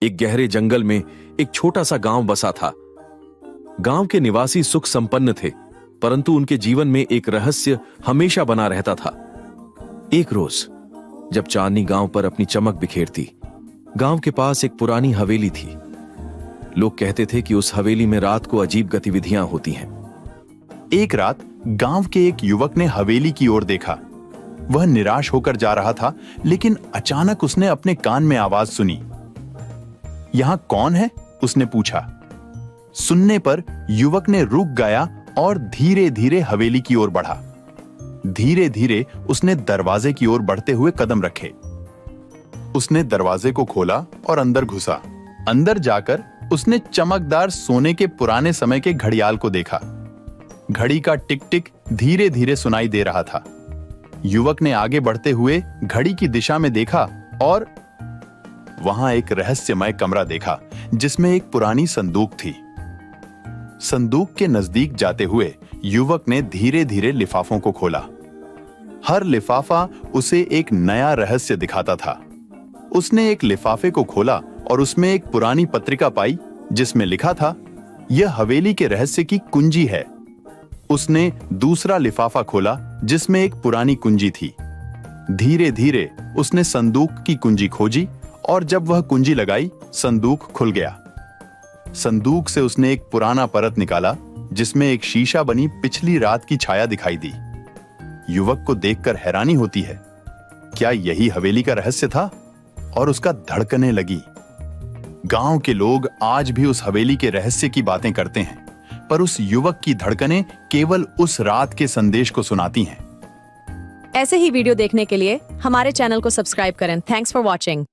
एक गहरे जंगल में एक छोटा सा गांव बसा था। गांव के निवासी सुख संपन्न थे, परंतु उनके जीवन में एक रहस्य हमेशा बना रहता था। एक रोज जब चांदनी गांव पर अपनी चमक बिखेरती, गांव के पास एक पुरानी हवेली थी। लोग कहते थे कि उस हवेली में रात को अजीब गतिविधियां होती हैं। एक रात गांव के एक युवक ने हवेली की ओर देखा। वह निराश होकर जा रहा था, लेकिन अचानक उसने अपने कान में आवाज सुनी। यहां कौन है? उसने पूछा। सुनने पर युवक ने रुक गया और धीरे धीरे हवेली की ओर बढ़ा। धीरे धीरे उसने दरवाजे की ओर बढ़ते हुए कदम रखे। उसने दरवाजे को खोला और अंदर घुसा। अंदर जाकर उसने चमकदार सोने के पुराने समय के घड़ियाल को देखा। घड़ी का टिक टिक धीरे धीरे सुनाई दे रहा था। युवक ने आगे बढ़ते हुए घड़ी की दिशा में देखा और वहां एक रहस्यमय कमरा देखा, जिसमें एक पुरानी संदूक थी। संदूक के नजदीक जाते हुए युवक ने धीरे धीरे लिफाफों को खोला। हर लिफाफा उसे एक नया रहस्य दिखाता था। उसने एक लिफाफे को खोला और उसमें एक पुरानी पत्रिका पाई, जिसमें लिखा था, यह हवेली के रहस्य की कुंजी है। उसने दूसरा लिफाफा खोला, जिसमें एक पुरानी कुंजी थी। धीरे धीरे उसने संदूक की कुंजी खोजी और जब वह कुंजी लगाई, संदूक खुल गया। संदूक से उसने एक पुराना परत निकाला, जिसमें एक शीशा बनी पिछली रात की छाया दिखाई दी। युवक को देखकर हैरानी होती है। क्या यही हवेली का रहस्य था? और उसका धड़कने लगी। गांव के लोग आज भी उस हवेली के रहस्य की बातें करते हैं, पर उस युवक की धड़कनें केवल उस रात के संदेश को सुनाती हैं। ऐसे ही वीडियो देखने के लिए हमारे चैनल को सब्सक्राइब करें। Thanks for watching.